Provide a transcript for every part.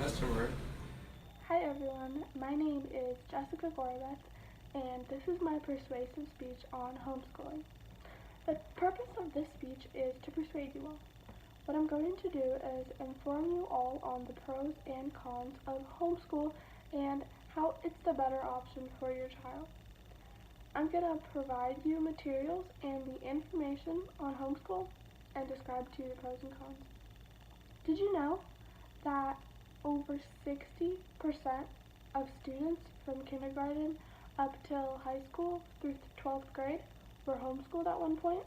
Customer. Hi everyone, my name is Jessica Gorbeth, and this is my persuasive speech on homeschooling. The purpose of this speech is to persuade you all. What I'm going to do is inform you all on the pros and cons of homeschool and how it's the better option for your child. I'm going to provide you materials and the information on homeschool and describe to you the pros and cons. Did you know that over 60% of students from kindergarten up till high school through 12th grade were homeschooled at one point?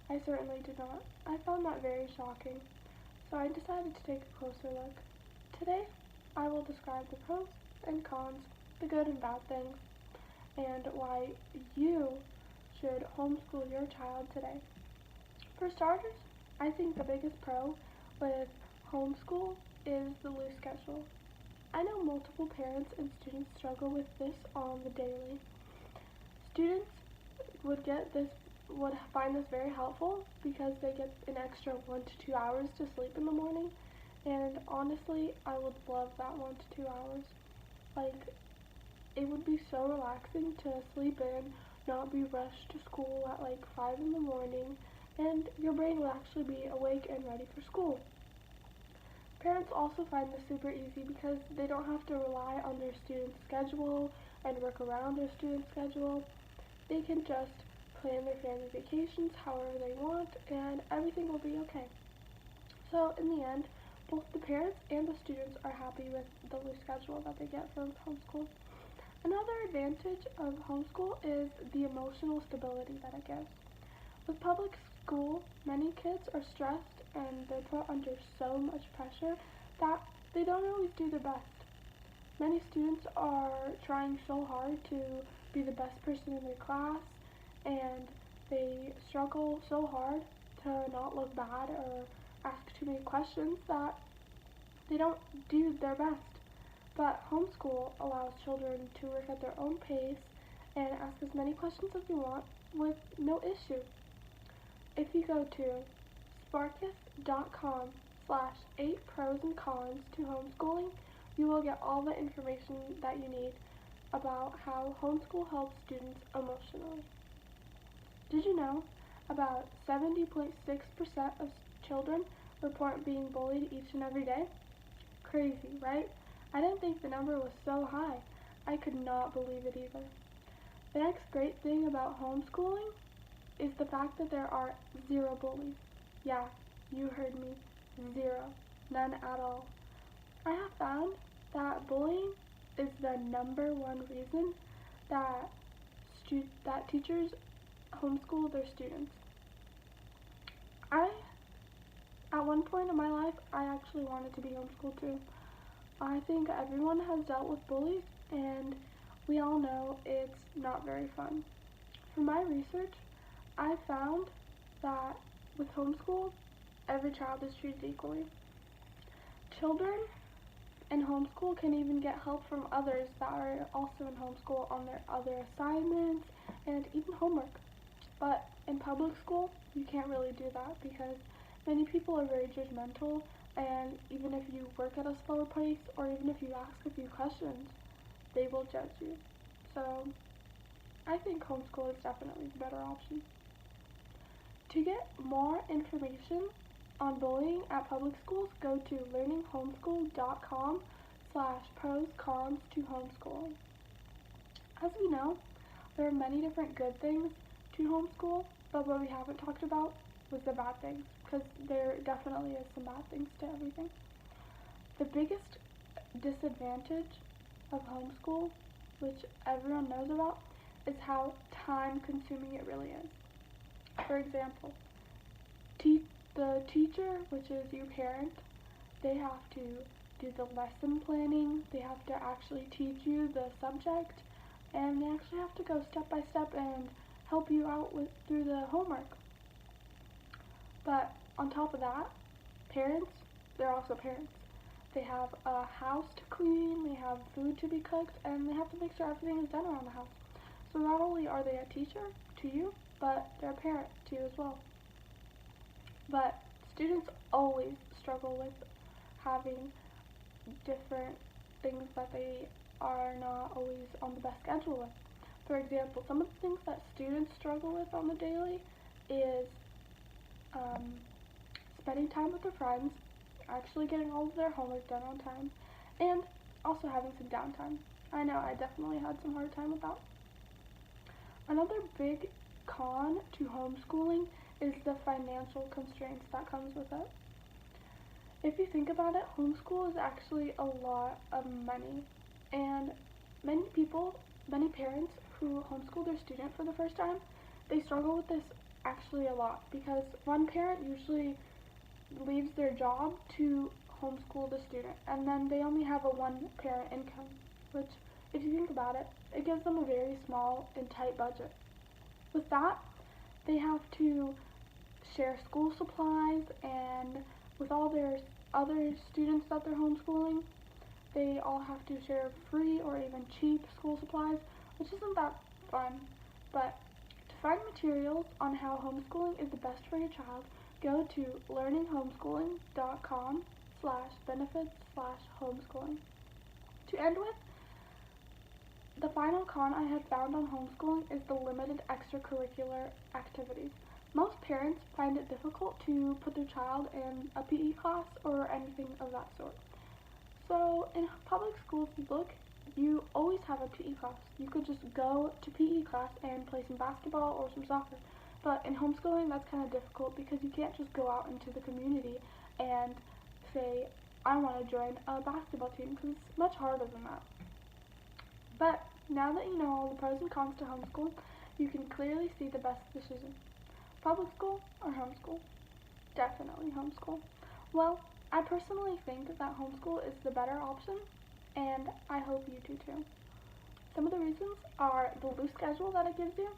I certainly did not. I found that very shocking, so I decided to take a closer look. Today, I will describe the pros and cons, the good and bad things, and why you should homeschool your child today. For starters, I think the biggest pro with homeschool is the loose schedule. I know multiple parents and students struggle with this on the daily. Students would find this very helpful because they get an extra 1 to 2 hours to sleep in the morning, and honestly, I would love that 1 to 2 hours. Like, it would be so relaxing to sleep in, not be rushed to school at like 5 in the morning, and your brain will actually be awake and ready for school. Parents also find this super easy because they don't have to rely on their student's schedule and work around their student's schedule. They can just plan their family vacations however they want, and everything will be okay. So in the end, both the parents and the students are happy with the loose schedule that they get from homeschool. Another advantage of homeschool is the emotional stability that it gives. With public school, many kids are stressed and they're put under so much pressure that they don't always do their best. Many students are trying so hard to be the best person in their class, and they struggle so hard to not look bad or ask too many questions that they don't do their best. But homeschool allows children to work at their own pace and ask as many questions as they want with no issue. If you go to sparkus.com/8 pros and cons to homeschooling, you will get all the information that you need about how homeschool helps students emotionally. Did you know about 70.6% of children report being bullied each and every day? Crazy, right? I didn't think the number was so high. I could not believe it either. The next great thing about homeschooling is the fact that there are zero bullies. Yeah, you heard me. Zero. None at all. I have found that bullying is the number one reason that that teachers homeschool their students. I, at one point in my life, I actually wanted to be homeschooled too. I think everyone has dealt with bullies, and we all know it's not very fun. From my research, I found that with homeschool, every child is treated equally. Children in homeschool can even get help from others that are also in homeschool on their other assignments and even homework. But in public school, you can't really do that because many people are very judgmental, and even if you work at a slower pace or even if you ask a few questions, they will judge you. So I think homeschool is definitely the better option. To get more information on bullying at public schools, go to learninghomeschool.com/pros cons to homeschooling. As we know, there are many different good things to homeschool, but what we haven't talked about was the bad things, because there definitely is some bad things to everything. The biggest disadvantage of homeschool, which everyone knows about, is how time consuming it really is. For example, the teacher, which is your parent, they have to do the lesson planning, they have to actually teach you the subject, and they actually have to go step by step and help you out through the homework. But on top of that, parents, they're also parents. They have a house to clean, they have food to be cooked, and they have to make sure everything is done around the house. So not only are they a teacher to you, but they're a parent to you as well. But students always struggle with having different things that they are not always on the best schedule with. For example, some of the things that students struggle with on the daily is um, spending time with their friends, actually getting all of their homework done on time, and also having some downtime. I know I definitely had some hard time with that. Another big con to homeschooling is the financial constraints that comes with it. If you think about it, homeschool is actually a lot of money, and many parents who homeschool their student for the first time, they struggle with this actually a lot because one parent usually leaves their job to homeschool the student, and then they only have a one parent income, which, if you think about it, it gives them a very small and tight budget. With that, they have to share school supplies, and with all their other students that they're homeschooling, they all have to share free or even cheap school supplies, which isn't that fun. But to find materials on how homeschooling is the best for your child, go to learninghomeschooling.com/benefits/homeschooling. To end with, the final con I have found on homeschooling is the limited extracurricular activities. Most parents find it difficult to put their child in a PE class or anything of that sort. So in public schools, you always have a PE class. You could just go to PE class and play some basketball or some soccer. But in homeschooling, that's kind of difficult because you can't just go out into the community and say, I want to join a basketball team, because it's much harder than that. But now that you know all the pros and cons to homeschool, you can clearly see the best decision. Public school or homeschool? Definitely homeschool. Well, I personally think that homeschool is the better option, and I hope you do too. Some of the reasons are the loose schedule that it gives you,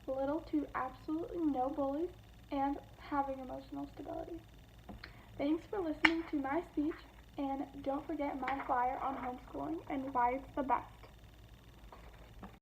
little to absolutely no bullies, and having emotional stability. Thanks for listening to my speech, and don't forget my flyer on homeschooling and why it's the best.